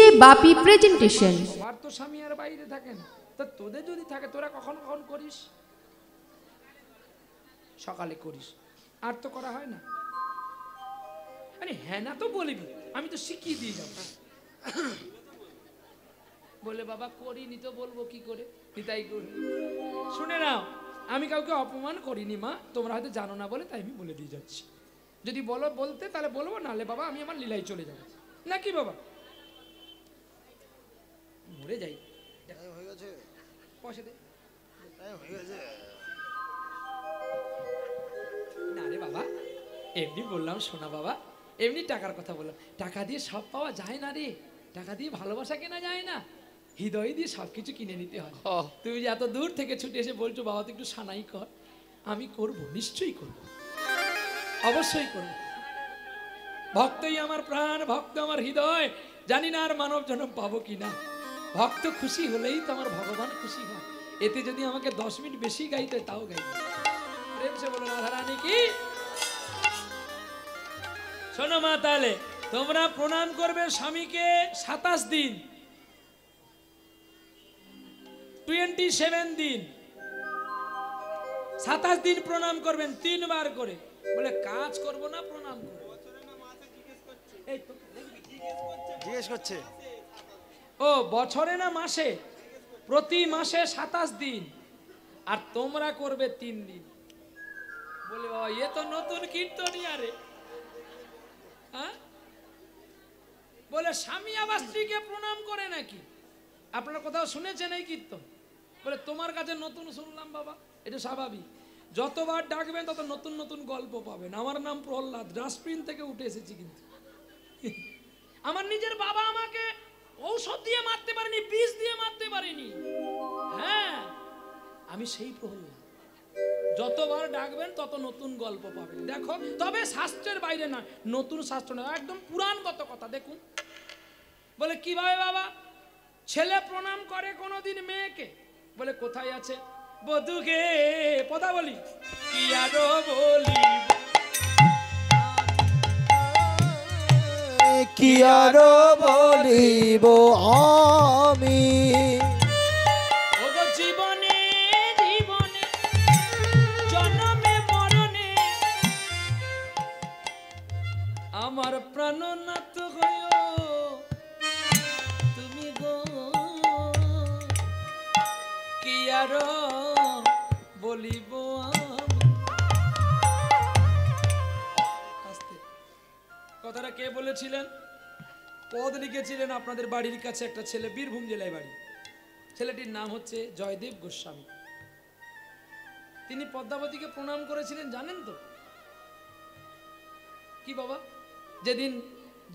DJ বাপি presentation. আর তো স্বামী আর বাইরে থাকে না, তা তোদের যদি থাকে তোরা কখন কখন করিস? সকালে করিস, আর তো করা হয় না। আরে হ্যাঁ না তো বলবি, আমি তো শিখিয়ে দিয়ে যাবো। বলে বাবা করিনি তো বলবো কি করে, তাই করি। শুনে নাও, আমি কাউকে অপমান করিনি মা, তোমরা হয়তো জানো না বলে তাই আমি বলে দিয়ে যাচ্ছি। যদি বলো বলতে তাহলে বলবো, নাহলে বাবা আমি আমার লীলায় চলে যাবো। নাকি বাবা? মরে যাই, হয়ে গেছে, পয়সা দে। হয়ে গেছে। না রে বাবা, এমনি বললাম শোনা বাবা, এমনি টাকার কথা বললাম। টাকা দিয়ে সব পাওয়া যায় না রে, টাকা দিয়ে ভালোবাসা কেনা যায় না, হৃদয় দিয়ে সবকিছু কিনে নিতে হয়। তুমি যে এত দূর থেকে ছুটে এসে বলছো বাবা তুই একটু সানাই কর, আমি করব, নিশ্চয়ই করব, অবশ্যই করব। ভক্তই আমার প্রাণ, ভক্ত আমার হৃদয়। জানি না আর মানব জন্ম পাবো কিনা। ভক্ত খুশি হলেই তো আমার ভগবান খুশি হয়। এতে যদি আমাকে 10 মিনিট বেশি গাইতে তাও গাইব। প্রেম সে বলো রাধা রানী কি। শোনো মা, তাহলে তোমরা প্রণাম করবে স্বামীকে 27 দিন, 27 দিন, 27 দিন প্রণাম করবেন 3 বার করে। বলে কাজ করব না প্রণাম করব? এই তো জিজ্ঞেস করছে। ও বছরে না মাসে? প্রতি মাসে 27 দিন, আর তোমরা করবে 3 দিন। বলে বাবা এ তো নতুন কীর্তনিয়া রে। হ্যাঁ, বলে স্বামী আবার স্ত্রীকে প্রণাম করে নাকি? আপনারা কোথাও শুনেছেন এই কীর্তন? বলে তোমার কাছে নতুন শুনলাম বাবা, এটা স্বাভাবিক। যতবার ডাকবেন তত নতুন নতুন গল্প পাবেন। আমার নাম প্রহ্লাদ, ডাস্টবিন থেকে উঠে এসেছি। কিন্তু আমার নিজের বাবা আমাকে ঔষধ দিয়ে মারতে পারেনি, বিষ দিয়ে মারতে পারেনি। হ্যাঁ, আমি সেই প্রহ্লাদ। যতবার ডাকবেন তত নতুন গল্প পাবেন। দেখো, তবে শাস্ত্রের বাইরে না, নতুন শাস্ত্র না, একদম পুরাণগত কথা। দেখুন বলে কিভাবে বাবা ছেলে প্রণাম করে কোনোদিন মেয়েকে? বলে কোথায় আছে? বধুকে পদা বলি কি আরো বলি, কি আরো বলিব আমি, ওগো জীবনে জীবনে জন্মে মরণে আমার প্রাণনাথ হইও তুমি গো, কি আরো বলিব আমি। কথাটা কে বলেছিলেন? পদ লিখেছিলেন আপনাদের বাড়ির কাছে একটা ছেলে, বীরভূম জেলায় বাড়ি। ছেলেটির নাম হচ্ছে জয়দেব গোস্বামী। তিনি পদ্মাবতীকে প্রণাম করেছিলেন, জানেন তো? কি বাবা? যেদিন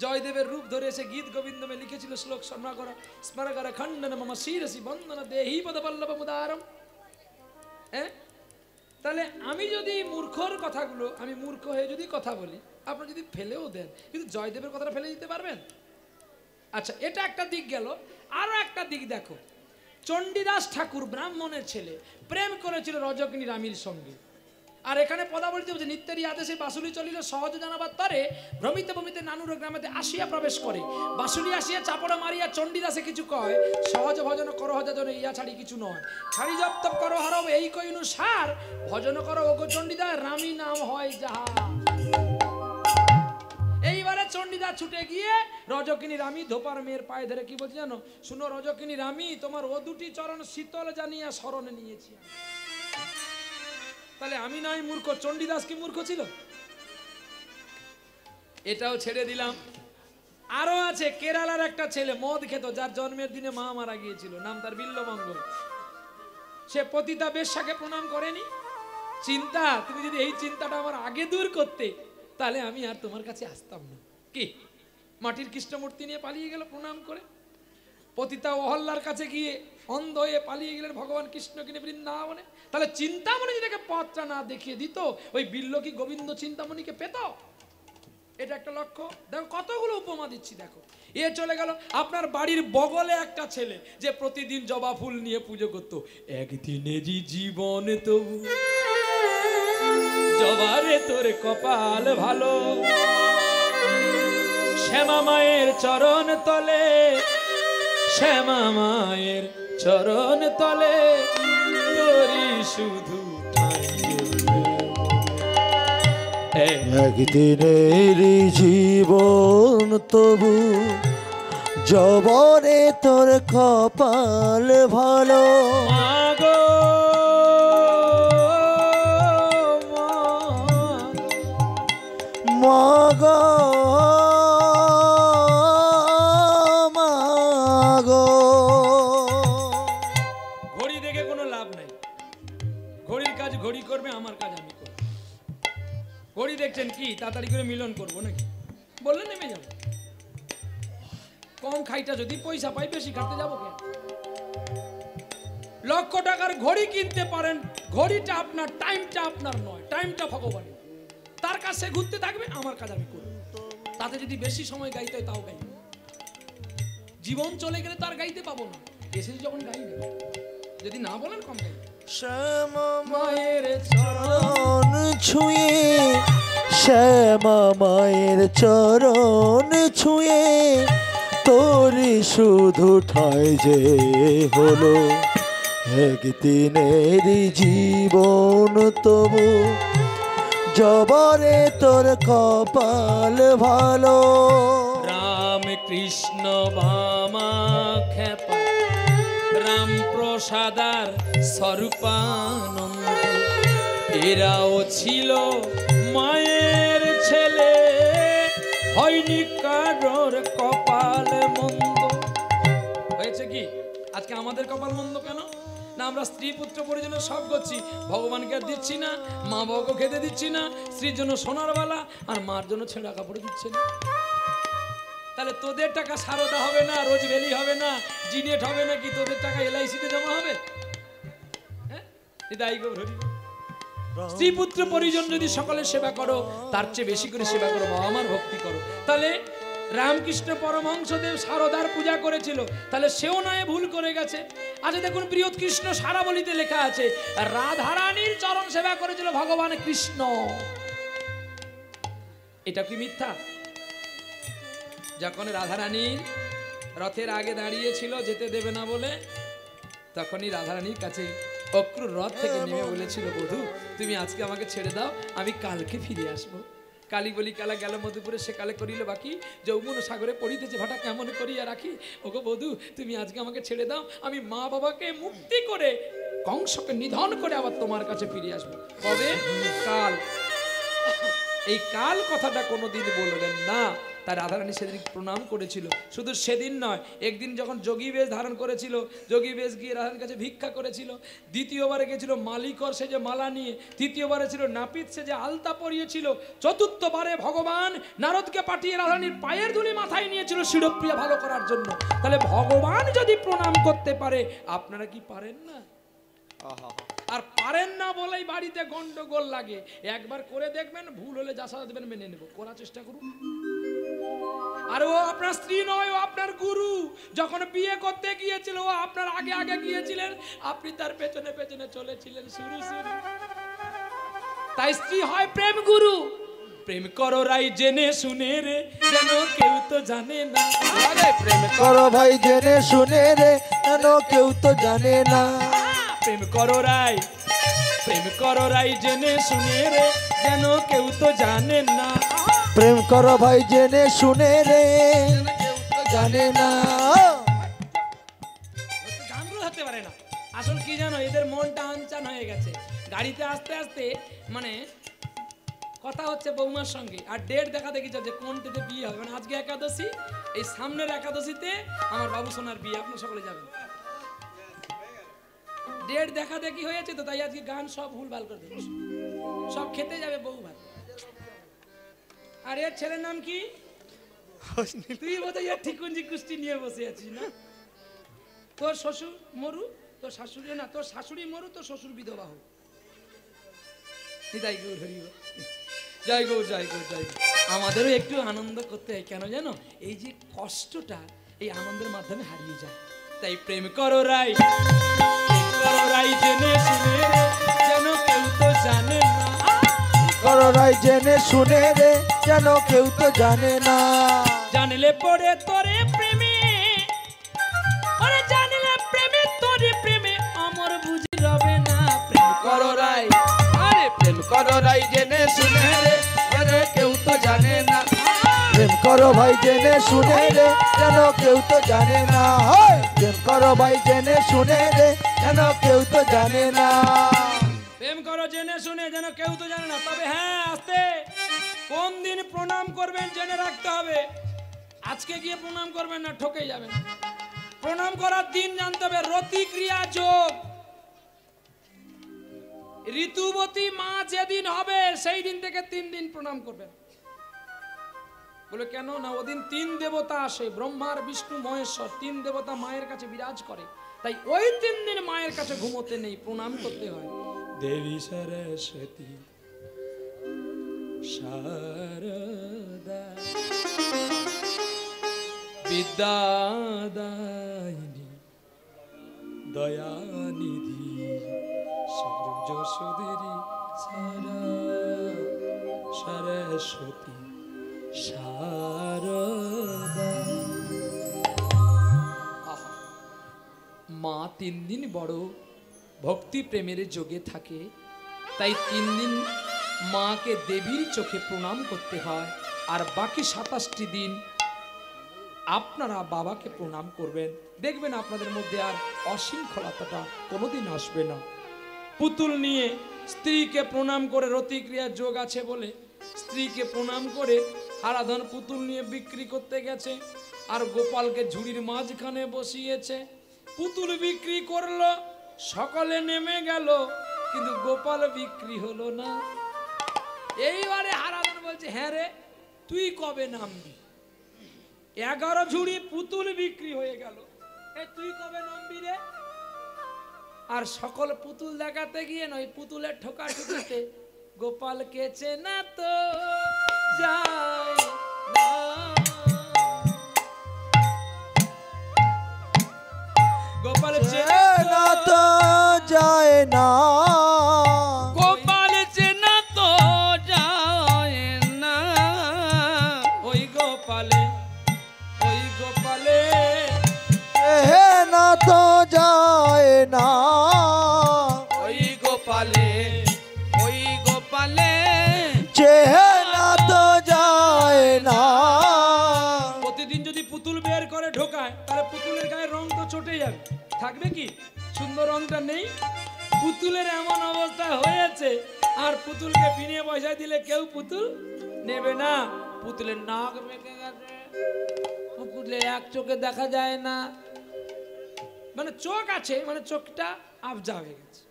জয়দেবের রূপ ধরে এসে গীত গোবিন্দমে লিখেছিল শ্লোক স্মরণ স্মরণ খণ্ডন মম শিরসি বন্দন দেহি পদপল্লব মুদারম। হ্যাঁ, তাহলে আমি যদি মূর্খর কথাগুলো, আমি মূর্খ হয়ে যদি কথা বলি, আপনারা যদি ফেলেও দেন, কিন্তু জয়দেবের কথাটা ফেলে দিতে পারবেন? আচ্ছা, এটা একটা দিক গেল। আরো একটা দিক দেখো, চণ্ডীদাস ঠাকুর ব্রাহ্মণের ছেলে প্রেম করেছিল রজকিনী রানীর সঙ্গে। আর এখানে পদা বলতে যে নিত্যেরই আদেশে বাসুলি চলিল সহজ জানাবার তরে, ভ্রমিতে ভ্রমিতে নানুর গ্রামেতে আসিয়া প্রবেশ করে। বাসুলি আসিয়া চাপড়া মারিয়া চণ্ডীদাসে কিছু কয়, সহজ ভজন করো হজাজনে ইয়া ছাড়ি কিছু নয়, ছাড়ি জপ তপ করো হারব এই কইনু সার, ভজন করো ওগো চণ্ডীদাস রামী নাম হয় যাহা। এইবারে চণ্ডীদাস ছুটে গিয়ে রজকিনী রানী ধোপার মেয়ের পায়ে ধরে কি বলছে জানো? শুনো রজকিনী রানী, তোমার ও দুটি চরণ শীতল জানিয়া শরণে নিয়েছি। তাহলে আমি নয় মূর্খ, চণ্ডীদাস কি মূর্খ ছিল? এটাও ছেড়ে দিলাম। আরো আছে, কেরালার একটা ছেলে মদ খেত, যার জন্মের দিনে মা মারা গিয়েছিল, নাম তার বিল্লমঙ্গল। সে পতিতা বেশ্যাকে প্রণাম করেনি। চিন্তা, তুমি যদি এই চিন্তাটা আমার আগে দূর করতে, তাহলে আমি আর তোমার কাছে আসতাম না। কি মাটির কৃষ্ণমূর্তি নিয়ে পালিয়ে গেল প্রণাম করে। পতিতা অহল্যার কাছে গিয়ে অন্ধ হয়ে পালিয়ে গেলেন ভগবান কৃষ্ণ কিনে বৃন্দাবনে। তাহলে চিন্তামণি যেটাকে পথটা না দেখিয়ে দিত, ওই বিল্ল কি গোবিন্দ চিন্তামণিকে পেত? এটা একটা লক্ষ্য। দেখো কতগুলো উপমা দিচ্ছি। দেখো, এ চলে গেল আপনার বাড়ির বগলে একটা ছেলে যে প্রতিদিন জবা ফুল নিয়ে পুজো করত। একদিনেরই জীবন তবু জবারে তোর কপাল ভালো, শ্যামা মায়ের চরণ তলে শ্যামা মায়ের চরণ তলে তোরি শুধু ঠাঁই যে। একদিনের জীবন তবু জবরে তোর কপাল ভালো মাগো মাগো মাগো। ঘড়ি দেখে কোনো লাভ নাই, ঘড়ির কাজ ঘড়ি করবে, আমার কাজ আমি করব। ঘড়ি দেখছেন কি তাড়াতাড়ি করে মিলন করবো নাকি? বললে নেমে যাবো। কম খাইটা যদি পয়সা পাই বেশি খাটতে যাবো কেন? লক্ষ টাকার ঘড়ি কিনতে পারেন, ঘড়িটা আপনার, টাইমটা আপনার নয়, টাইমটা ভগবানের। তার কাছে ঘুরতে থাকবে, আমার কাজ আমি করব। তাতে যদি বেশি সময় গাইতে হয় তাও গাইব। জীবন চলে গেলে তার গাইতে পাবো না, এসেছি যখন গাই না। যদি না বলেন কম গাই। শ্যামা মায়ের চরণ চরণ ছুঁয়ে শ্যামা মায়ের চরণ ছুঁয়ে তোরি শুধু ঠাঁই যে হলো একদিনের জীবন তবু জবরে তোর কপাল ভালো রাম কৃষ্ণ বামা খেপা রাম প্রসাদার স্বরূপানন্দ এরাও ছিল মায়ের ছেলে, হয়নি কারোর কপাল মন্দ। হয়েছে কি আজকে আমাদের কপাল মন্দ কেন? না আমরা স্ত্রী পুত্র পরিজনের সব করছি, ভগবানকে আর দিচ্ছি না, মা বাবাকে খেতে দিচ্ছি না, স্ত্রীর জন্য সোনার বালা আর মার জন্য ছেঁড়া কাপড় দিচ্ছে না। তাহলে তোদের টাকা সারদা হবে না, রোজ ভ্যালি হবে না, জিনেট হবে না, কি তোদের টাকা এলআইসিতে জমা হবে? হ্যাঁ, স্ত্রী পুত্র পরিজন যদি সকলের সেবা করো, তার চেয়ে বেশি করে সেবা করো, বাবা মার ভক্তি করো। তাহলে রামকৃষ্ণ পরমহংসদেব সারদার পূজা করেছিল, তাহলে সেও নয় ভুল করে গেছে। আচ্ছা দেখুন, বৃহৎ কৃষ্ণ সারাবলিতে লেখা আছে রাধারানীর চরণ সেবা করেছিল ভগবান কৃষ্ণ। এটা কি মিথ্যা? যখন রাধারানীর রথের আগে দাঁড়িয়েছিল যেতে দেবে না বলে, তখনই রাধারানীর কাছে অক্রুর রথ থেকে নেমে বলেছিল, বধূ তুমি আজকে আমাকে ছেড়ে দাও, আমি কালকে ফিরে আসবো। কালী বলি কালা গেল মধুপুরে, সে কালে করিল বাকি, যৌবন সাগরে পড়িতেছে ভাটা কেমন করিয়া রাখি। ওগো বধূ তুমি আজকে আমাকে ছেড়ে দাও, আমি মা বাবাকে মুক্তি করে কংসকে নিধন করে আবার তোমার কাছে ফিরে আসবো। কবে? কাল। এই কাল কথাটা কোনোদিন বলবেন না। তাই রাধারানী সেদিন প্রণাম করেছিল। শুধু সেদিন নয়, একদিন যখন যোগী বেশ ধারণ করেছিল, যোগী বেশ গিয়ে রাধারানীর কাছে ভিক্ষা করেছিল। দ্বিতীয়বারে গেছিল মালিকর সে যে মালা নিয়ে, তৃতীয়বারে ছিল নাপিত সে যে আলতা পরিয়েছিল, চতুর্থবারে ভগবান নারদকে পাঠিয়ে রাধারানীর পায়ের ধুলি মাথায় নিয়েছিল শিরপ্রিয়া ভালো করার জন্য। তাহলে ভগবান যদি প্রণাম করতে পারে, আপনারা কি পারেন না? আর পারেন না বলেই বাড়িতে গন্ডগোল লাগে। একবার করে দেখবেন, ভুল হলে যা সাজা দেবেন মেনে নেব, করার চেষ্টা করুন। আর ও আপনার স্ত্রী নয়, ও আপনার গুরু। যখন বিয়ে করতে গিয়েছিল, ও আপনার আগে আগে গিয়েছিলেন, আপনি তার পেছনে পেছনে চলেছিলেন শুরু শুরু। তাই স্ত্রী হয় প্রেম গুরু। প্রেম করো রাই জেনে শুনে রে, যেন কেউ তো জানে না। প্রেম করো ভাই জেনে শুনে রে, যেন কেউ তো জানে না। প্রেম করো রাই, প্রেম করো রাই জেনে শুনে রে, যেন কেউ তো জানে না। প্রেম করো ভাই জেনে শুনে রে, কেউ তো জানে না। গানগুলো হতে পারে না। আসল কি জানো, এদের মনটা আনচান হয়ে গেছে। গাড়িতে আস্তে আস্তে মানে কথা হচ্ছে বৌমার সঙ্গে, আর ডেট দেখা দেখি চলছে কোনটাতে বিয়ে হবে। মানে আজকে একাদশী, এই সামনের একাদশীতে আমার বাবু সোনার বিয়ে, আপনার সকলে যাবেন। ডেট দেখা দেখি হয়েছে তো, তাই আজকে গান সব ভুলভাল করে দিচ্ছে। সব খেতে যাবে বউ ভাত। আর এর ছেলের নাম কি? তুই বোধহয় ঠিকুঞ্জি কুস্তি নিয়ে বসে আছিস না? তোর শ্বশুর মরু, তোর শাশুড়ি না, তোর শাশুড়ি মরু, তোর শ্বশুর বিধবা হোক। জয় গৌর হরি বল। জয় গৌর, জয় গৌর, জয় গৌর। আমাদেরও একটু আনন্দ করতে হয়, কেন জানো? এই যে কষ্টটা এই আনন্দের মাধ্যমে হারিয়ে যায়। তাই প্রেম করো রাই, প্রেম করো রাই জেনে শুনে রে, যেন কেউ তো জানে না। করো রাই জেনে শুনে রে, যেন কেউ তো জানে না। জানলে পরে তোরে প্রেমে করো ভাই জেনে শুনে রে, যেন কেউ তো জানে না। প্রেম করো ভাই জেনে শুনে রে, যেন কেউ তো জানে না। প্রেম করো জেনে শুনে, যেন কেউ তো জানে না। তবে হ্যাঁ, আস্তে, কোন দিন প্রণাম করবেন জেনে রাখতে হবে। আজকে গিয়ে প্রণাম করবেন না, ঠকে যাবেন। প্রণাম করার দিন জানতে হবে। রতিক্রিয়া যোগ, ঋতুবতী মা যেদিন হবে সেই দিন থেকে 3 দিন প্রণাম করবেন। বলে কেন না, ওদিন 3 দেবতা আসে, ব্রহ্মার বিষ্ণু মহেশ্বর, 3 দেবতা মায়ের কাছে বিরাজ করে। তাই ওই 3 দিন মায়ের কাছে ঘুমোতে নেই, প্রণাম করতে হয়। দেবী সরস্বতী শারদা বিদ্যাদায়িনী দয়ানিধি সূর্যসুধরি সারা সরস্বতী শারদা। মা 3 দিন বড় ভক্তি প্রেমের যোগে থাকে। তাই 3 দিন মাকে দেবীর চোখে প্রণাম করতে হয়। আর বাকি 27টি দিন আপনারা বাবাকে প্রণাম করবেন। দেখবেন আপনাদের মধ্যে আর অশৃঙ্খলতাটা কোনোদিন আসবে না। পুতুল নিয়ে স্ত্রীকে প্রণাম করে, রতিক্রিয়া যোগ আছে বলে স্ত্রীকে প্রণাম করে হারাধন পুতুল নিয়ে বিক্রি করতে গেছে। আর গোপালকে ঝুড়ির মাঝখানে বসিয়েছে। পুতুল বিক্রি করলো, সকলে নেমে গেল, কিন্তু গোপাল বিক্রি হলো না। এইবারে হারাধন বলছে, হ্যাঁ রে, তুই কবে নামবি? 11 ঝুড়ি পুতুল বিক্রি হয়ে গেল, তুই কবে নামবি রে? আর সকল পুতুল দেখাতে গিয়ে নয়, পুতুলের ঠোকাঠুকিতে গোপালকে চেনা তো যায় না। গোপাল চেনা তো যায় না, গোপাল চেনা তো যায় না। ওই গোপালে, ওই গোপালে না তো যায় না, ওই গোপালে, ওই গোপালে চেহারা তো যায় না। প্রতিদিন যদি পুতুল বের করে ঢোকায়, তাহলে পুতুলের গায়ে রং তো চটে যাবে, থাকবে কি? সুন্দর রংটা নেই। পুতুলের এমন অবস্থা হয়েছে, আর পুতুলকে বিনে পয়সায় দিলে কেউ পুতুল নেবে না। পুতুলের নাক বেঁকে গেছে, পুতুলে এক চোখে দেখা যায় না, মানে চোখ আছে, মানে চোখটা আবজা হয়ে গেছে।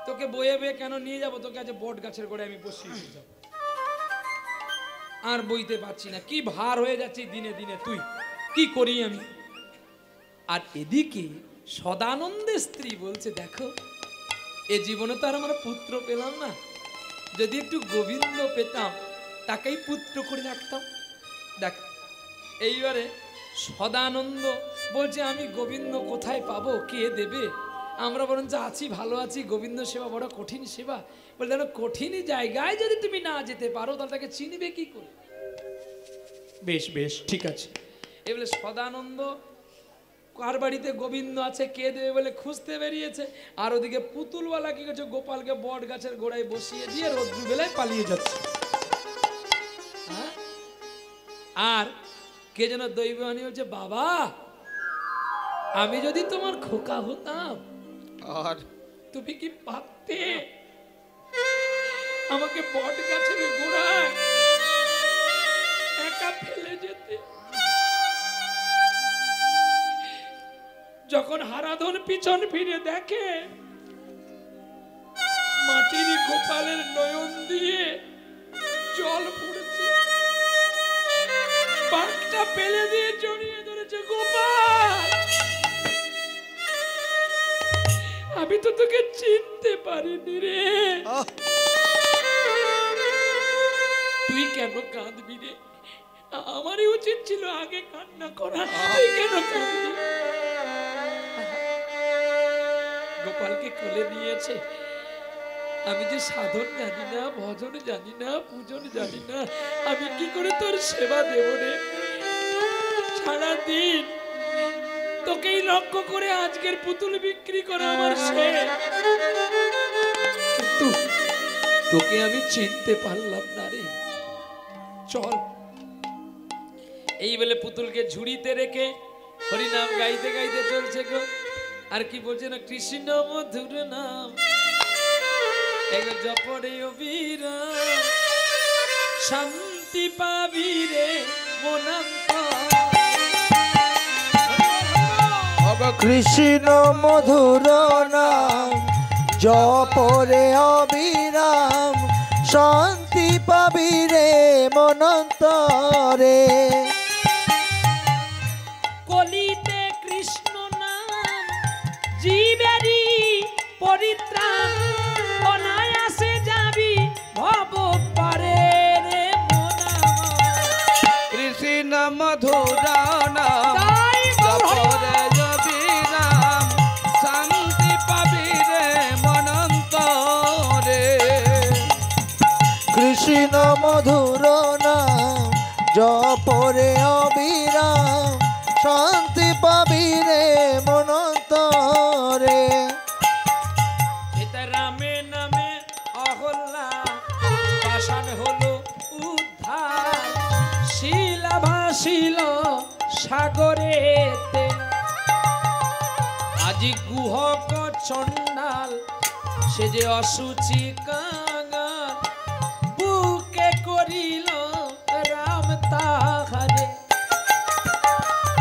তোকে বয়ে বয়ে কেন নিয়ে যাবো? তোকে আজ বট গাছের গোড়ায় আমি বসিয়ে দিয়ে যাবো। আর বইতে পারছি না, কি ভার হয়ে যাচ্ছে দিনে দিনে, তুই কি করি আমি? আর এদিকে সদানন্দের স্ত্রী বলছে, দেখো, এ জীবনে তো আর আমরা পুত্র পেলাম না, যদি একটু গোবিন্দ পেতাম তাকেই পুত্র করে রাখতাম। দেখ, এইবারে সদানন্দ বলছে, আমি গোবিন্দ কোথায় পাবো, কে দেবে? আমরা বরঞ্চ আছি, ভালো আছি, গোবিন্দ সেবা বড় কঠিন সেবা। বলে, দেখো, কঠিন জায়গায় যদি তুমি না যেতে পারো, তাহলে তাকে চিনবে কি করে? বেশ বেশ, ঠিক আছে। এই বলে সদানন্দ কার বাড়িতে গোবিন্দ আছে, কে দেবে বলে খুঁজতে বেরিয়েছে। আর ওদিকে পুতুলওয়ালা কি করছে, গোপালকে বট গাছের গোড়ায় বসিয়ে দিয়ে রৌদ্র বেলায় পালিয়ে যাচ্ছে। আর কে যেন দৈবানী বলছে, বাবা, আমি যদি তোমার খোকা হতাম, আর তুমি কি ভাবতে আমাকে বট গাছের গোড়ায় একা ফেলে যেতে? যখন হারাধন পিছন ফিরে দেখে, মাটির গোপালের নয়ন দিয়ে জল পড়ছে, বাঘটা ফেলে দিয়ে জড়িয়ে ধরেছে। গোপাল, আমি তো তোকে চিনতে পারিনি রে, তুই কেন কাঁদবি রে? আমারই উচিত ছিল আগে কান্না করা, তুই কেন কাঁদবি? গোপালকে কোলে নিয়েছে। আমি যে সাধন জানি না, ভজন জানি না, পূজন জানি না, আমি কি করে তোর সেবা দেব রে? সারাদিন তোকেই লক্ষ্য করে আজকের পুতুল বিক্রি করা আমার শেষ, কিন্তু তোকে আমি চিনতে পারলাম না রে। চল, এই বলে পুতুলকে ঝুড়িতে রেখে হরিনাম গাইতে গাইতে চলছে গো। আর কি বলছে না, কৃষ্ণ মধুর নাম এগো জপরে অবিরাম, শান্তি পাবি রে মনান্তর। কৃষ্ণ মধুর নাম জপরে অবিরাম, শান্তি পাবি রে মনন্তরে। কলিতে কৃষ্ণ নাম জীবেরই পরিত্রাণ, অনায়াসে যাবি ভব পারে রে মনা। কৃষ্ণ মধুর নাম জপরে অবিরাম, শান্তি পাবি রে মনন্তরে। কৃষ্ণ মধুর নাম জপরে অবিরাম, শান্তি পাবি রে মনন্তরে। রামে নামে অহল্যা পাষাণ হলো উদ্ধার, শিলা ভাসিল সাগরেতে। আজি গুহক চণ্ডাল সে যে অসুচি কাঙাল, বুকে করিল রাম তাহারে।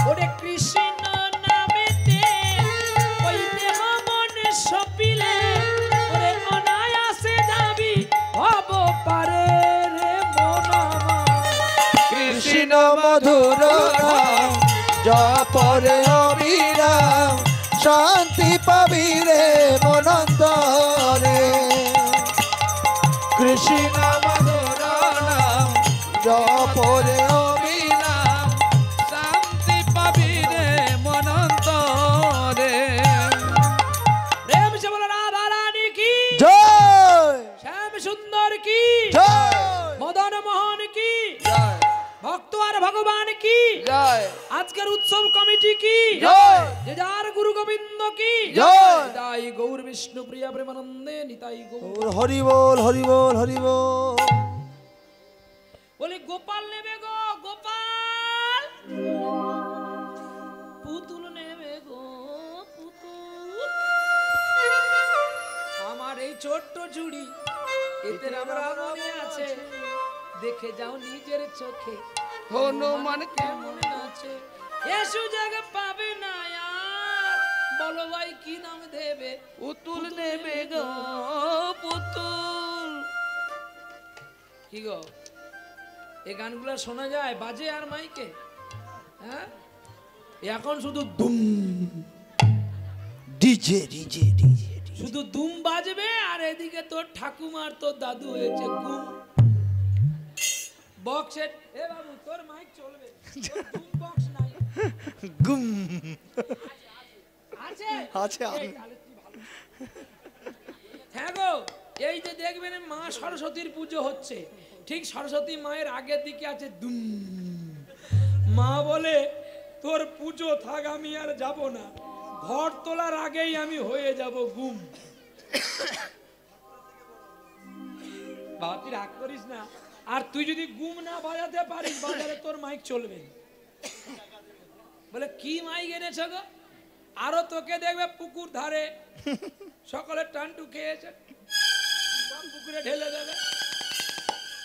ওরে কৃষ্ণ নামেতে ওই দেহ মনে সপিলে, ওরে অনায়াসে যাবি ভব পারে রে মনা। কৃষ্ণ মধুর নাম জপরে অবিরাম, শান্তি পাবি রে মনন্তরে। কৃষ্ণ মধুর নাম জপরে অবিরাম, শান্তি পাবি রে মনন্তরে। প্রেম সে বলো রাধা রানী কি জয় শ্যাম সুন্দর কি, জয় মদন মোহন কি, জয় ভক্ত আর ভগবান কি, জয় আজকের উৎসব কমিটি কি, জয় যে যার গুরু গোবিন্দ কি, জয়। নিতাই গৌর বিষ্ণু প্রিয়া প্রেমানন্দে নিতাই গৌর। হরি বল হরি বল হরি বল। বলে গোপাল নেবে গো গোপাল, পুতুল নেবে গো পুতুল। আমার এই ছোট্ট চুড়ি এতে রামরাবণী আছে, দেখে যাও নিজের চোখে হনুমান কেমন নাচে। এ সুযোগ পাবে না আর, বলো ভাই কি নাম দেবে। পুতুল নেবে গো পুতুল। কি গো এই গানগুলো শোনা যায় বাজে আর মাইকে? হ্যাঁ এখন শুধু দুম ডিজে ডিজে ডিজে শুধু দুম বাজবে, আর এদিকে তোর ঠাকুমার তোর দাদু হয়েছে গুম। বক্সে এ বাবু তোর মাইক চলবে, তোর দুম বক্স নাই গুম আছে আছে এই তাহলে তুই ভালো। হ্যাঁ গো এই যে দেখবেন মা সরস্বতীর পুজো হচ্ছে, ঠিক সরস্বতী মায়ের আগের দিকে আছে দুম। মা বলে তোর পুজো থাক, আমি আর যাব না, ঘর তোলার আগেই আমি হয়ে যাব গুম। বাবা তুই রাগ করিস না, আর তুই যদি গুম না বাজাতে পারিস বাজারে তোর মাইক চলবে। বলে কি মাইক এনেছ গো? আরো তোকে দেখবে পুকুর ধারে সকলে টানটু খেয়েছে, সব পুকুরে ঢেলে দেবে।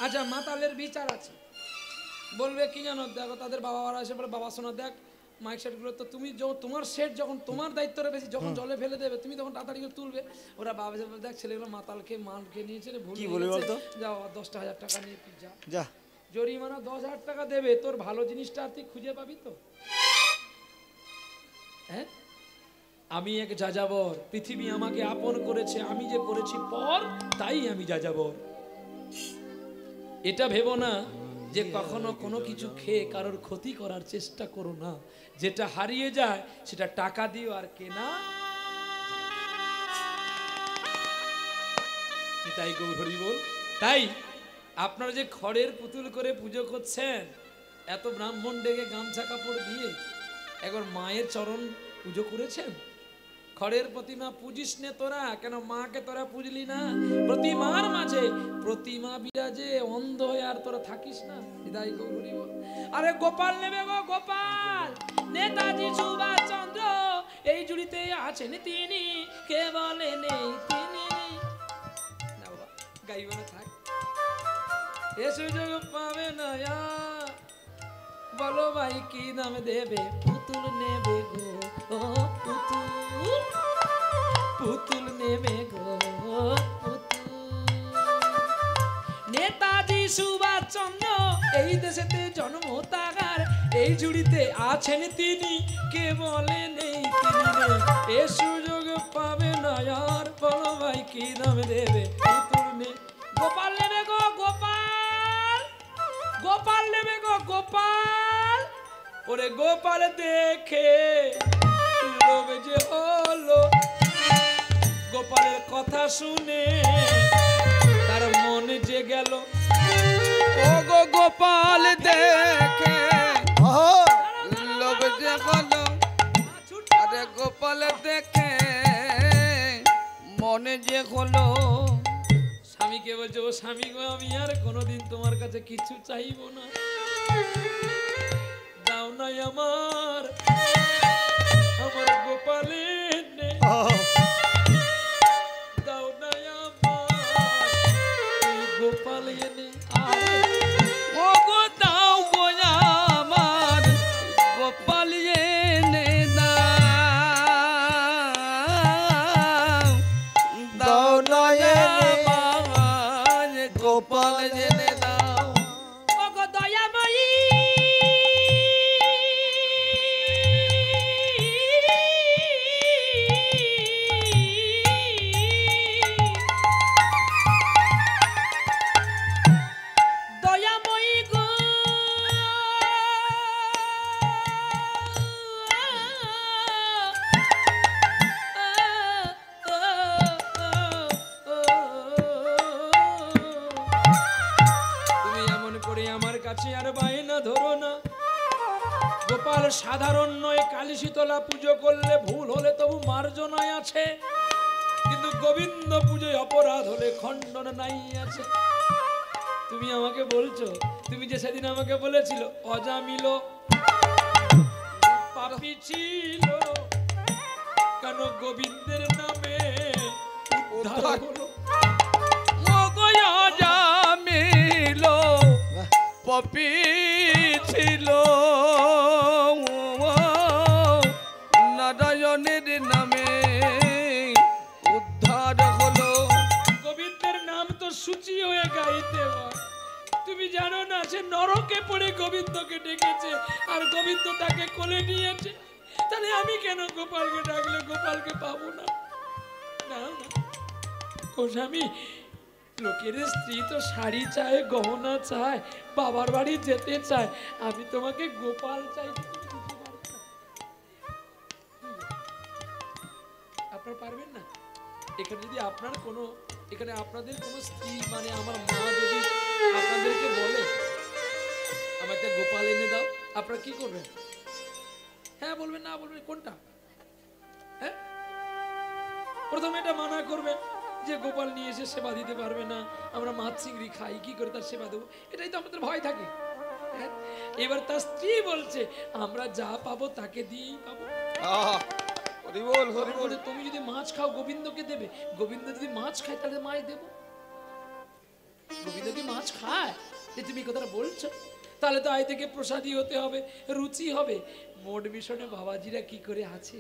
আচ্ছা মাতালের বিচার আছে, বলবে কি জানো, দেখো তাদের বাবা মারা এসে বলে বাবা শোনা দেখ মাইক সেটগুলো তো তুমি তোমার সেট যখন তোমার দায়িত্বটা বেশি, যখন জলে ফেলে দেবে তুমি তখন তাড়াতাড়ি করে তুলবে। ওরা বাবা দেখ ছেলেগুলো মাতালকে মালকে নিয়েছে রে, ভুল কি বলে বলতো? যাও 10,000 টাকা নিয়ে যা, যা জরিমানা 10,000 টাকা দেবে, তোর ভালো জিনিসটা আর তুই খুঁজে পাবি তো? হ্যাঁ আমি এক যাযাবর, পৃথিবী আমাকে আপন করেছে, আমি যে করেছি পর তাই আমি যাযাবর। এটা ভেবো না যে কখনো কোনো কিছু খেয়ে কারোর ক্ষতি করার চেষ্টা করো না, যেটা হারিয়ে যায় সেটা টাকা দিও আর কেনা। তাই গৌর হরি বল। তাই আপনারা যে খড়ের পুতুল করে পুজো করছেন, এত ব্রাহ্মণ ডেকে গামছা কাপড় দিয়ে একবার মায়ের চরণ পুজো করেছেন? খড়ের প্রতিমা পুজিস নে তোরা, কেন মাকে তোরা পুজলি না? প্রতিমার মাঝে প্রতিমা বিরাজে, অন্ধ হয়ে আর তোরা থাকিস না। বিদায় গৌরী বল। আরে গোপাল নেবে গো গোপাল, নেতাজি সুভাষ চন্দ্র এই জুড়িতে আছেন তিনি, কে বলে নেই তিনি। না বাবা গাইব না, থাক। এ সুযোগ পাবে না আর, বলো ভাই কি দাম দেবে? পুতুল নেবে গো, ও পুতুল, পুতুল নেবে গো পুতুল। নেতাজি সুভাষ চন্দ্র এই দেশেতে জন্ম তাগার, এই জুড়িতে আছেন তিনি, কে বলে নেই তিনি। এ সুযোগ পাবে না আর, বলো ভাই কি দাম দেবে? পুতুল নে গোপাল নেবে গো গোপাল, গোপাল নেবে গো গোপাল। ওরে গোপাল দেখে লোভ যে হলো, গোপালের কথা শুনে তার মনে যে গেল। ও গো গোপাল দেখে আহা, লোভ যে হলো, আরে গোপাল দেখে মনে যে হলো। স্বামীকে বলছে, ও স্বামী গো আমি আর কোনোদিন তোমার কাছে কিছু চাইবো না, দাও নাই আমার, আমার গোপালের নে, আহা। দাও নাই আমার, এই গোপাল এনে। আরে ও গো দাও গো আমার গোপাল এনে দাও, দাও নয়নে আমার গোপাল এনে দাও। ও গো দয়াময়ী, দয়াময়ী গো, তুমি এমন করে আমার কাছে আর বায়না ধরো না। গোপাল সাধারণ নয়, কালী শীতলা পুজো করলে ভুল হলে তবু মার্জনায় আছে, কিন্তু গোবিন্দ পুজোয় অপরাধ হলে খণ্ডন নাই আছে। তুমি আমাকে বলছো, তুমি যে সেদিন আমাকে বলেছিল অজামিল পাপী ছিল, কেন গোবিন্দের নামে উদ্ধার হলো। ও গো জামিল পপি ছিল, নারায়ণের নামে উদ্ধার হলো। গোবিন্দের নাম তো সূচি হয়ে গাইতে হয়। তুমি জানো না সে নরকে পড়ে গোবিন্দকে ডেকেছে, আর গোবিন্দ তাকে কোলে নিয়েছে। তাহলে আমি কেন গোপালকে ডাকলে গোপালকে পাবো না? না না ও স্বামী, লোকের স্ত্রী তো শাড়ি চায়, গহনা চায়, বাবার বাড়ি যেতে চায়, আমি তোমাকে গোপাল চাই, আপনারা পারবেন না? এখানে যদি আপনার কোনো, এখানে আপনাদের কোনো স্ত্রী মানে আমার মা যদি আপনাদেরকে বলে আমার একটা গোপাল এনে দাও, আপনারা কি করবেন? হ্যাঁ বলবেন, না বলবেন, কোনটা? হ্যাঁ, প্রথমে এটা মানা করবেন যে গোপাল নিয়ে এসে সেবা দিতে পারবে না, আমরা মাছ চিংড়ি খাই, কি করে তার সেবা দেবো, এটাই তো আমাদের ভয় থাকে। হ্যাঁ, এবার তার স্ত্রী বলছে আমরা যা পাবো তাকে দিয়েই পাবো। বলে, তুমি যদি মাছ খাও গোবিন্দকে দেবে, গোবিন্দ যদি মাছ খায় তাহলে মাছ দেবো। গোবিন্দ কি মাছ খায় যে তুমি কথাটা বলছো? তাহলে তো আয় থেকে প্রসাদী হতে হবে, রুচি হবে। মোট মিশনে বাবাজিরা কি করে আছে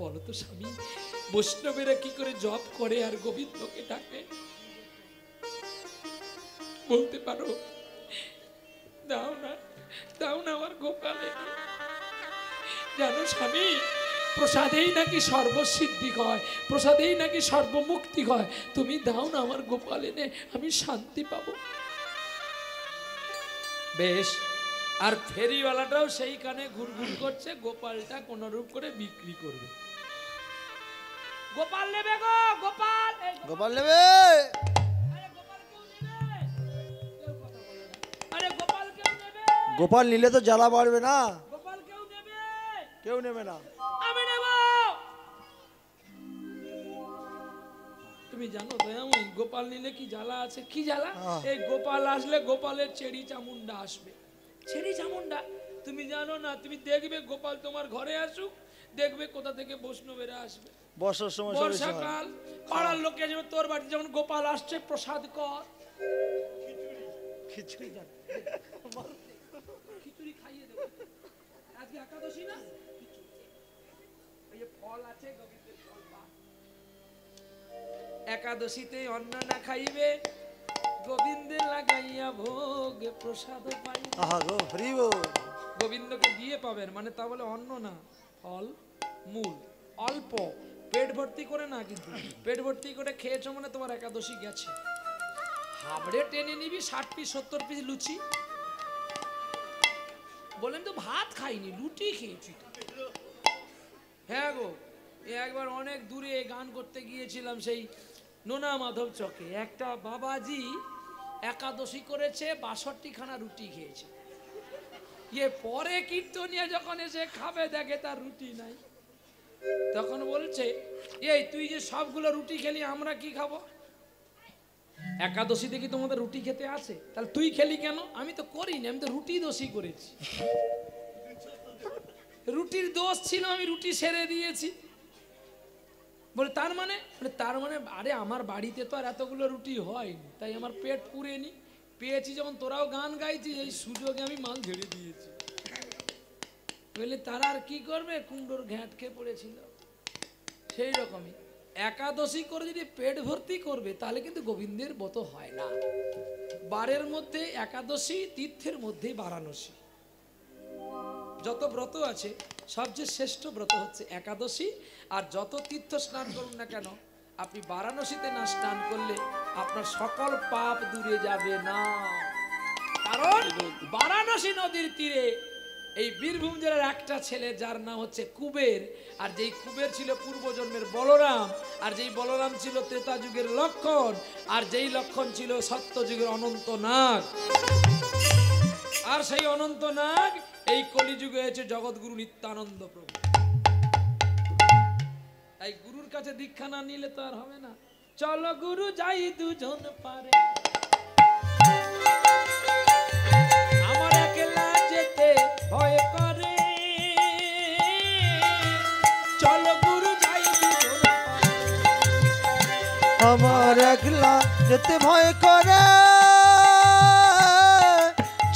বলো তো স্বামী? বৈষ্ণবেরা কি করে জপ করে আর গোবিন্দকে ডাকে বলতে পারো? দাও না, দাও না আমার গোপালে। জানো স্বামী, প্রসাদেই নাকি সর্বসিদ্ধি হয়, প্রসাদেই নাকি সর্বমুক্তি হয়। তুমি দাও না আমার গোপাল এনে, আমি শান্তি পাবো। বেশ, আর ফেরিওয়ালাটাও সেইখানে ঘুরঘুর করছে, গোপালটা কোন রূপ করে বিক্রি করবে। গোপাল নেবে গো গোপাল, গোপাল নেবে। আরে গোপাল কেউ নেবে? গোপাল নিলে তো জ্বালা বাড়বে না, গোপাল কেউ নেবে? কেউ নেবে না। আমি নেব। তুমি জানো দয়াময়ী গোপাল নিলে কি জ্বালা আছে? কি জ্বালা? হ্যাঁ। এই গোপাল আসলে গোপালের চেরি চামুন্ডা আসবে। চেরি চামুন্ডা তুমি জানো না? তুমি দেখবে গোপাল তোমার ঘরে আসুক, দেখবে কোথা থেকে বৈষ্ণবেরা আসবে। বর্ষার সময় সব এসে হয়। বর্ষাকাল পাড়ার লোকে আসবে তোর বাড়িতে, যখন গোপাল আসছে প্রসাদ কর, খিচুড়ি জান। খিচুড়ি খাইয়ে দেবো। আজকে একাদশী না, এই যে ফল আছে গোবিন্দের ফল পা। একাদশীতে অন্ন না খাইবে, গোবিন্দের লাগাইয়া ভোগ প্রসাদ পাইবে। আহা গো হরি বল। গোবিন্দকে দিয়ে পাবেন, মানে তা বলে অন্ন না, ফল মূল অল্প, পেট ভর্তি করে না, কিন্তু পেট ভর্তি করে খেয়েছো মানে তোমার একাদশী গেছে। হাবড়ে টেনে নিবি 60 পিস 70 পিস লুচি, বলেন তো ভাত খাইনি লুটি খেয়েছি তো। হ্যাঁ গো, একবার অনেক দূরে গান করতে গিয়েছিলাম সেই নোনা মাধব চকে, একটা বাবাজি একাদশী করেছে 62 খানা রুটি খেয়েছে। পরে কীর্তনিয়া যখন এসে খাবে দেখে তার রুটি নাই, তখন বলছে এই তুই যে সবগুলো রুটি খেলি আমরা কি খাবো? একাদশীতে কি তোমাদের রুটি খেতে আছে? তাহলে তুই খেলি কেন? আমি তো করিনি, আমি তো রুটি দোষী করেছি। রুটির দোষ ছিল, আমি রুটি সেরে দিয়েছি। বলে তার মানে? তার মানে আরে আমার বাড়িতে তো আর এতগুলো রুটি হয়নি, তাই আমার পেট পুরেনি, পেয়েছি যখন তোরাও গান গাইছি এই সুযোগে আমি মাল ঝেড়ে দিয়েছি। বলে তারা আর কি করবে, কুমড়োর ঘ্যাঁট খেয়ে পড়েছিল। সেই রকমই একাদশী করে যদি পেট ভর্তি করবে তাহলে কিন্তু গোবিন্দের ব্রত হয় না। বারের মধ্যে একাদশী, তীর্থের মধ্যেই বারাণসী। যত ব্রত আছে সবচেয়ে শ্রেষ্ঠ ব্রত হচ্ছে একাদশী। আর যত তীর্থ স্নান করুন না কেন, আপনি বারাণসীতে না স্নান করলে আপনার সকল পাপ দূরে যাবে না। কারণ বারাণসী নদীর তীরে এই বীরভূম জেলার একটা ছেলে যার নাম হচ্ছে কুবের, আর যেই কুবের ছিল পূর্বজন্মের বলরাম, আর যেই বলরাম ছিল ত্রেতা যুগের লক্ষণ, আর যেই লক্ষণ ছিল সত্য যুগের অনন্ত নাগ, আর সেই অনন্ত নাগ এই কলিযুগে হয়েছে জগৎগুরু নিত্যানন্দ প্রভু। তাই গুরুর কাছে দীক্ষা না নিলে তো আর হবে না। চলো গুরু যাই দুজন পারে, আমার একলা যেতে ভয় করে। চলো গুরু যাই দুজন পারে, আমার একলা যেতে ভয় করে।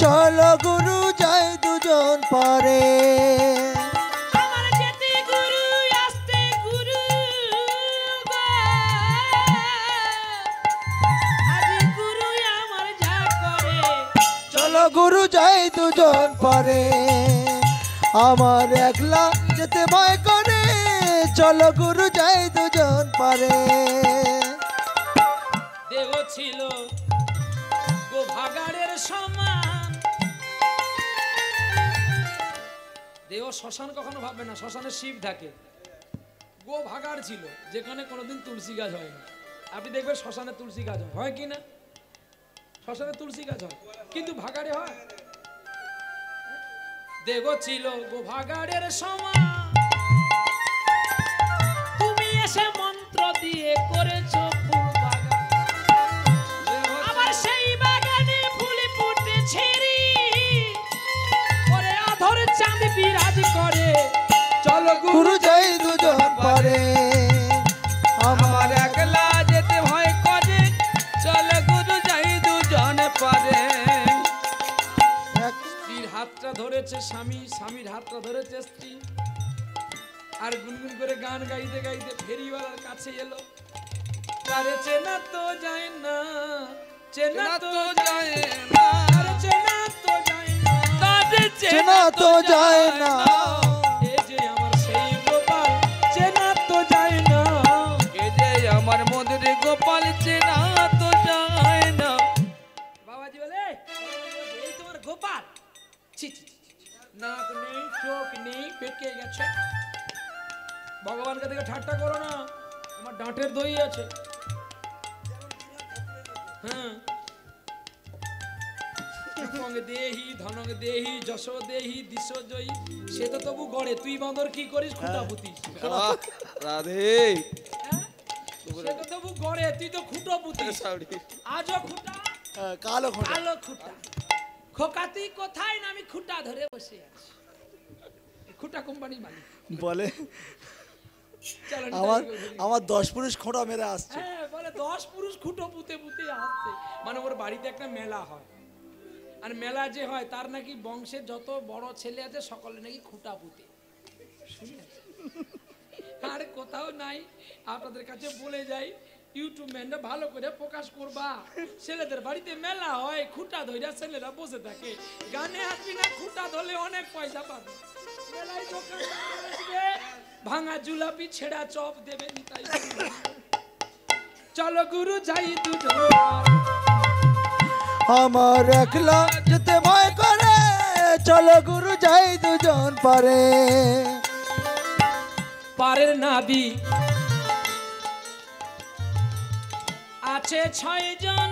চলো গুরু যাই দুজন পারে। আমার যেতে গুরু আসতে গুরু, আজ গুরু আমার যা করে। চলো গুরু যাই দুজন পারে। আমার একলা যেতে ভয় করে। চলো গুরু যাই দুজন পারে। দেহ ছিল গোভাগাড়ের সমান, দেহ শ্মশান কখনো ভাববে না, শ্মশানে শিব থাকে। গোভাগাড় ছিল যেখানে কোনোদিন তুলসী গাছ হয় না। আপনি দেখবেন শ্মশানে তুলসী গাছ হয় কি না? শ্মশানে তুলসী গাছ হয়, কিন্তু ভাগাড়ে হয়? দেহ ছিল গোভাগাড়ের সমান, তুমি এসে মন্ত্র দিয়ে করেছো ফুল বাগান, আবার সেই বাগানে ফুল ফুটেছে রে, ওরে আধর চাঁদ বিরাজ করে। চলো গুরু যাই দুজন পারে। আমার একলা যেতে ভয় করে। চলো গুরু যাই দুজন পারে। স্ত্রীর হাতটা ধরেছে স্বামী, স্বামীর হাতটা ধরেছে স্ত্রী, আর গুনগুন করে গান গাইতে গাইতে ফেরিওয়ালার কাছে এলো। তারে চেনা তো যায় না, চেনা তো যায় না, আরে চেনা তো যায় না, তাদের চেনা তো যায় না। এ যে আমার সেই গোপাল, চেনা তো যায় না। এ যে আমার মধুর গোপাল, চেনা তো যায় না। বাবাজি বলে এই তোমার গোপাল, ছি ছি ছি, নাক নেই, চোখ নেই, পেটকে গেছে। ভগবানকে থেকে ঠাট্টা করো না, আমার ডাঁটের দই আছে। হ্যাঁ, দেহি ধনক দেহি যশ দেহি দিশ জয়ী, সে তো তবু গড়ে, তুই বাঁদর কি করিস খুঁটা পুতিস। রাধে হ্যাঁ? সে তো তবু গড়ে, তুই তো খুঁটো পুতিস। আজও খুঁটা, কালো খোঁটা। কালো খুঁটা। খোকা তুই কোথায়? না আমি খুঁটা ধরে বসে আছি। খুঁটা কোম্পানির মালিক বলে চলো আমার 10 পুরুষ খোঁটা মেরে আসছে। হ্যাঁ, বলে 10 পুরুষ খুঁটো পুঁতে পুঁতে আসছে। মানে ওর বাড়িতে একটা মেলা হয়, আর মেলা যে হয় তার নাকি বংশের যত বড় ছেলে আছে সকলে নাকি খুঁটা পুঁতে। আর কোথাও নাই, আপনাদের কাছে বলে যাই, ইউটিউব ম্যানটা ভালো করে প্রকাশ করবা। ছেলেদের বাড়িতে মেলা হয়, খুঁটা ধইরা ছেলেরা বসে থাকে, গানে আসবি না, খুঁটা ধরলে অনেক পয়সা পাবে। মেলায় দোকান আসবে, ভাঙা জুলাপি ছেঁড়া চপ দেবে নিতাই। চলো গুরু যাই দুজন, আমার একলা যেতে ভয় করে, চলো গুরু যাই দুজন পারে। পারের নাবি আছে 6 জন,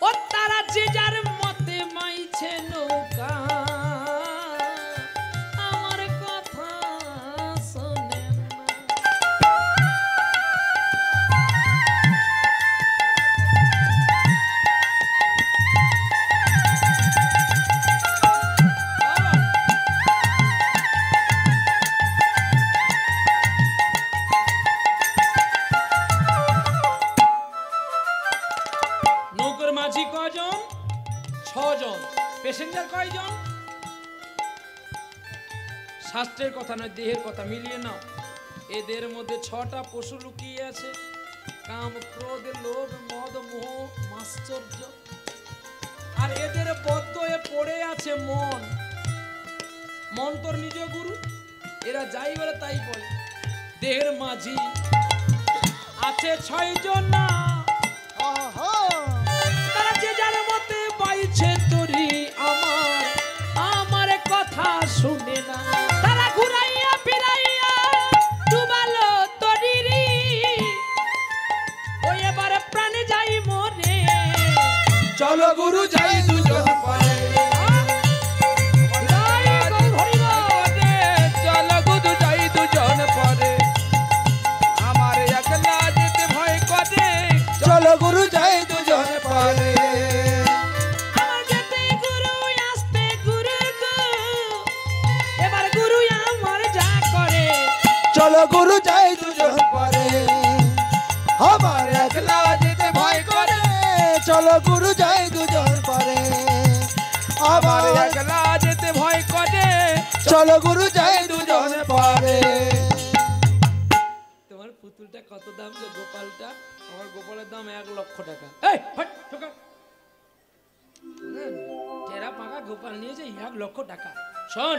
ও তারা যে যার মতে মাইছে নৌকা, আমার কথা শোনে না। নৌকার মাঝি কয়জন? 6 জন। প্যাসেঞ্জার কয়জন? শাস্ত্রের কথা নয়, দেহের কথা মিলিয়ে নাও। এদের মধ্যে 6টা পশু লুকিয়ে আছে, কাম, ক্রোধ, লোভ, মদ, মোহ, মাশ্চর্য। আর এদের বদ্ধ হয়ে পড়ে আছে মন। মন তোর নিজ গুরু, এরা যাই বলে তাই বলে। দেহের মাঝি আছে 6 জন, না তারা যে যার মতে বাইছে তোরি, আমার আমার কথা শুনে না। তারা ঘুরাইয়া ফিরাইয়া ডুবালো তরিরি, ওই এবারে প্রাণে যাই মরে। চলো গুরু যাই দুজন পারে, চলো গুরু যাই দুজন পারে, আমার একলা যেতে ভয় করে, চলো গুরু যাই দুজন পারে। আমার যেতে গুরু আসতে গুরু গো, এবার গুরু আমার যা করে। চলো গুরু যাই দুজন পারে, আমার একলা যেতে ভয় করে, চলো গুরু যাই দুজন পারে। আমার আমার একলা যেতে ভয় করে, চলো গুরু যাই দুজন পারে। তোমার পুতুলটা কত দাম গো? গোপালটা? আমার গোপালের দাম 1 লক্ষ টাকা। এই হট ঠোকা, টেরা পাকা গোপাল নিয়েছে 1 লক্ষ টাকা। শোন,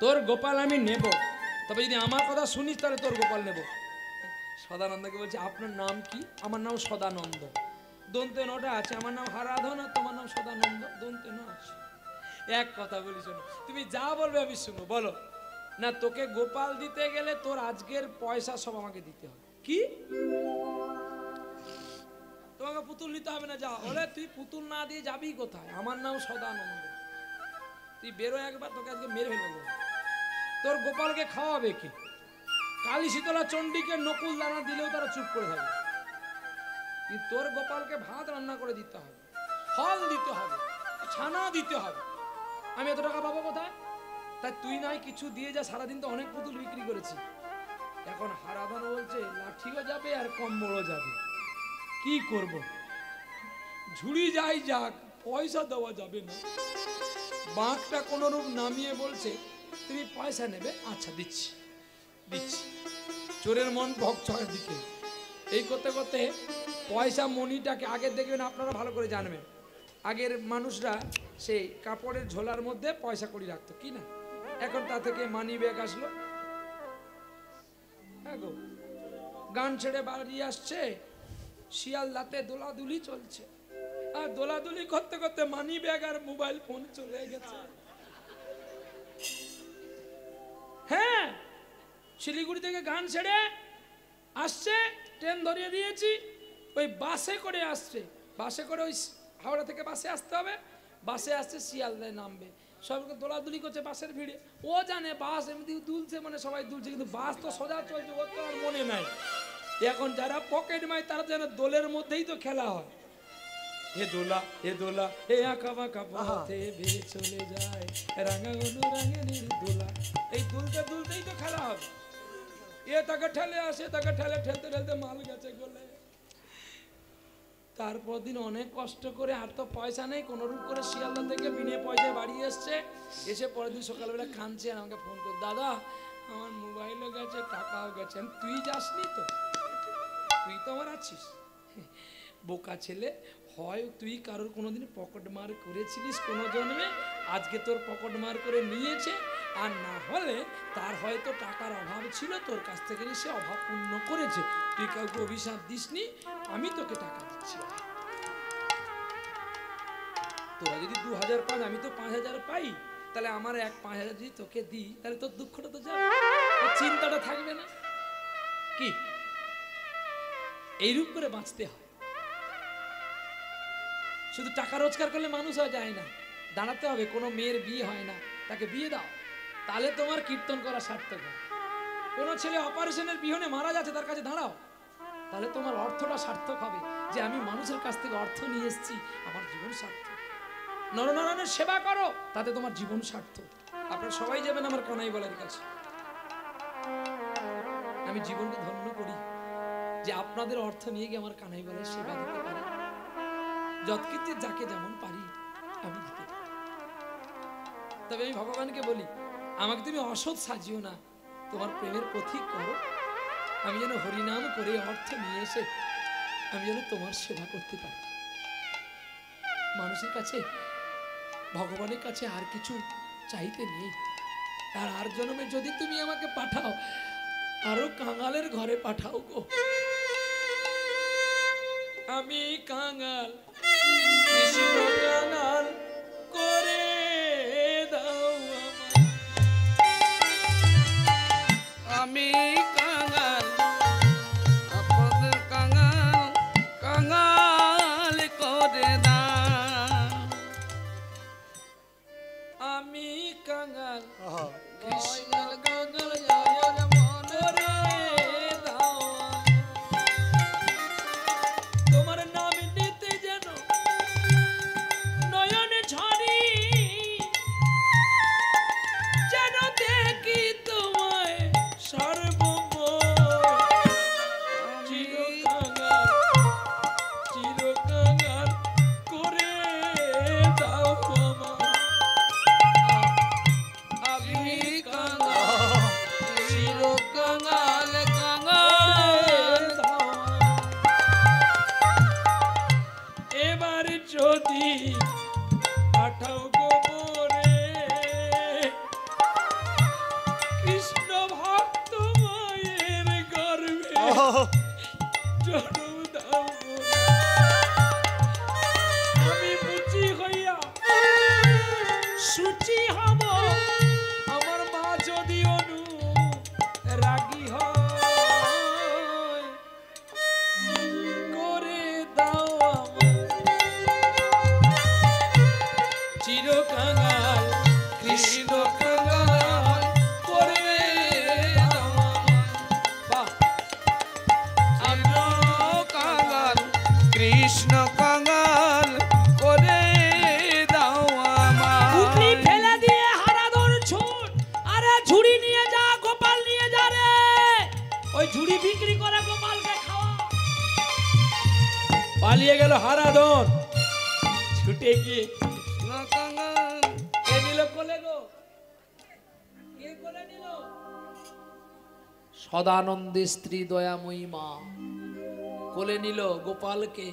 তোর গোপাল আমি নেব, তবে যদি আমার কথা শুনিস তাহলে তোর গোপাল নেব। সদানন্দকে বলছে আপনার নাম কি? আমার নাম সদানন্দ। দন্তে নটা আছে, আমার নাম হারাধন, আর তোমার নাম সদানন্দ, দন্তে ন আছে। এক কথা বলি শোনো, তুমি যা বলবে আমি শুনো। বলো না, তোকে গোপাল দিতে গেলে তোর আজকের পয়সা সব আমাকে দিতে হবে। কি? তোমাকে পুতুল নিতে হবে না, যা। বলে তুই পুতুল না দিয়ে যাবি কোথায়? আমার নাম সদানন্দ, তুই বেরো একবার, তোকে আজকে মেরে ফেলবো। তোর গোপালকে খাওয়াবে কি? কালী শীতলা চণ্ডীকে নকুল দানা দিলেও তারা চুপ করে থাকবে। কিন্তু তোর গোপালকে ভাত রান্না করে দিতে হবে, ফল দিতে হবে, ছানা দিতে হবে। আমি এত টাকা পাবো কোথায়? তাই তুই নাই কিছু দিয়ে যা, সারাদিন তো অনেক পুতুল বিক্রি করেছি। এখন হারাধন বলছে লাঠিও যাবে আর কম্বলও যাবে, কি করব? ঝুড়ি যাই যাক, পয়সা দেওয়া যাবে না। বাঁকটা কোন রূপ নামিয়ে বলছে তুমি পয়সা নেবে? আচ্ছা দিচ্ছি দিচ্ছি। চোরের মন ভক্তের দিকে। এই করতে করতে পয়সা মনিটাকে, আগে দেখবেন আপনারা ভালো করে জানবেন, আগের মানুষরা সেই কাপড়ের ঝোলার মধ্যে পয়সা কড়ি রাখতো কি না? এখন তা থেকে মানি ব্যাগ আসলো। গান ছেড়ে বাড়ি আসছে, শিয়ালদাতে দোলাদুলি চলছে, আর দোলাদুলি করতে করতে মানি ব্যাগ আর মোবাইল ফোন চলে গেছে। হ্যাঁ, শিলিগুড়ি থেকে গান ছেড়ে আসছে, ট্রেন ধরিয়ে দিয়েছি, ওই বাসে করে আসছে। বাসে করে ওই হাওড়া থেকে বাসে আসতে হবে, বাসে আসছে শিয়ালদায় নামবে। সবকে দোলাদুলি করছে বাসের ভিড়ে। ও জানে বাস এমনি দুলছে মানে সবাই দুলছে, কিন্তু বাস তো সোজা চলছে, ওর তো আর মনে নাই। এখন যারা পকেট মাই তারা যেন দোলের মধ্যেই তো খেলা হয়। এ দোলা এ দোলা এ আঁকা বাঁকা পথে বেয়ে চলে যায় রাঙা অনুরাঙের দোলা, এই দুলতে দুলতেই তো খেলা হবে। এ তাকে ঠেলে আসে, তাকে ঠেলে ঠেলতে ঠেলতে মাল গেছে গলে। তারপর দিন অনেক কষ্ট করে, আর তো পয়সা নেই, কোনো রূপ করে শিয়ালদা থেকে বিনে পয়সায় বাড়ি এসছে। এসে পরের দিন সকালবেলা কাঁদছে আর আমাকে ফোন করে, দাদা আমার মোবাইলও গেছে, টাকাও গেছে। তুই যাসনি তো, তুই তো আমার আছিস। বোকা ছেলে, হয় তুই কারোর কোনোদিন পকেট মার করেছিলিস কোনো জন্মে, আজকে তোর পকেট মার করে নিয়েছে, আর না হলে তার হয়তো টাকার অভাব ছিল, তোর কাছ থেকে সে অভাব পূর্ণ করেছে। তুই কাউকে অভিশাপ দিসনি, আমি তোকে টাকা দিচ্ছি। তোরা যদি 2000 পাস, আমি তো 5000 পাই, তাহলে আমার 5,000 যদি তোকে দিই, তাহলে তোর দুঃখটা তো যাবে, চিন্তাটা থাকবে না। কি এইরূপ করে বাঁচতে হয়। শুধু টাকা রোজগার করলে মানুষ হয়ে যায় না, দাঁড়াতে হবে। কোনো মেয়ের বিয়ে হয় না, তাকে বিয়ে দাও, তাহলে তোমার কীর্তন করা সার্থক হয়। কোনো ছেলে অপারেশনের বিহনে মারা যাচ্ছে, তার কাছে দাঁড়াও, তাহলে তোমার অর্থটা সার্থক হবে, যে আমি মানুষের কাছ থেকে অর্থ নিয়ে এসেছি, আমার জীবন সার্থক। নরনারায়ণের সেবা করো, তাতে তোমার জীবন সার্থক। আপনারা সবাই যাবেন আমার কানাই বালার কাছে। আমি জীবনকে ধন্য করি যে আপনাদের অর্থ নিয়ে গিয়ে আমার কানাই বালার সেবা দিতে পারি। যৎকৃত্যে যাকে যেমন পারি আমি দিতে পারি। তবে আমি ভগবানকে বলি, আমাকে তুমি অসৎ সাজিও না, তোমার প্রেমের প্রতীক করো। আমি যেন হরিনাম করে অর্থ নিয়ে এসে আমি যেন তোমার সেবা করতে পারি। মানুষের কাছে, ভগবানের কাছে আর কিছু চাইতে নেই। আর জন্মে যদি তুমি আমাকে পাঠাও, আরো কাঙালের ঘরে পাঠাও গো। আমি কাঙাল, কৃষ্ণ কাঙাল করে দাও আমায়। আমি কাঙাল, আপনাদের কাঙাল, কাঙাল করে দাও। আমি কাঙাল, আহা, কৃষ্ণ কাঙাল করে দাও আমায়। তোমার নাম নিতে যেন নয়ন ঝরি, যেন দেখি তোমায় সর্বময়। চির কাঙাল করে দাও আমায়। আমি কাঙাল, চির কাঙাল, কাঙাল। এবার যদি পাঠাও গোবরে, কৃষ্ণ ভক্ত মায়ের গর্ভে আহা, জন্ম দাও গো। আমি মুচি হইয়া সুচি হব, আমার মা যদি অনু রাগী হয়, করে দাও আমায়। চির কাঙাল, কৃষ্ণ কাঙাল করে দাও আমায়। বাহ, চির কাঙাল, কৃষ্ণ কাঙাল করে দাও পুটলি আমায়। ফেলে দিয়ে হারাধন ছুট, আরে ঝুড়ি নিয়ে যা, গোপাল নিয়ে যা রে। ওই ঝুড়ি বিক্রি করে গোপালকে খাওয়া। পালিয়ে গেল হারাধন, ছুটে গিয়ে কৃষ্ণ কাঙাল, কে নিল কোলে গো? কে কোলে নিল? সদানন্দে স্ত্রী দয়াময়ী মা কোলে নিল গোপালকে।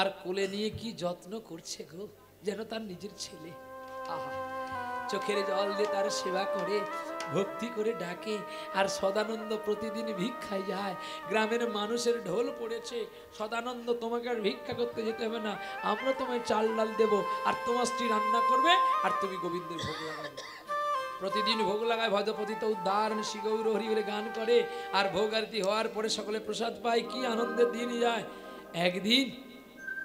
আর কোলে নিয়ে কি যত্ন করছে গো, যেন তার নিজের ছেলে। আহা, চোখের জল দিয়ে তার সেবা করে, ভক্তি করে ডাকে। আর সদানন্দ প্রতিদিন ভিক্ষায় যায়। গ্রামের মানুষের ঢোল পড়েছে, সদানন্দ তোমাকে আর ভিক্ষা করতে যেতে হবে না, আমরা তোমায় চাল ডাল দেবো, আর তোমার স্ত্রী রান্না করবে, আর তুমি গোবিন্দের ভোগ লাগাবে। প্রতিদিন ভোগ লাগায়, ভজপতি তো উদ্ধার শ্রী গৌর হরি বলে গান করে। আর ভোগ আরতি হওয়ার পরে সকলে প্রসাদ পায়, কি আনন্দের দিন যায়। একদিন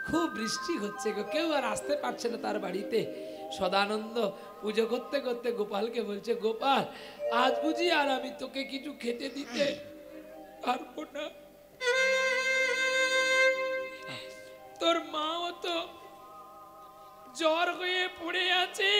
খুব বৃষ্টি হচ্ছে গো, কেউ আর আসতে পারছে না তার বাড়িতে। সদানন্দ পুজো করতে করতে গোপালকে বলছে, গোপাল আজ বুঝি আর আমি তোকে কিছু খেতে দিতে পারবো না, তোর মাও তো জ্বর হয়ে পড়ে আছে,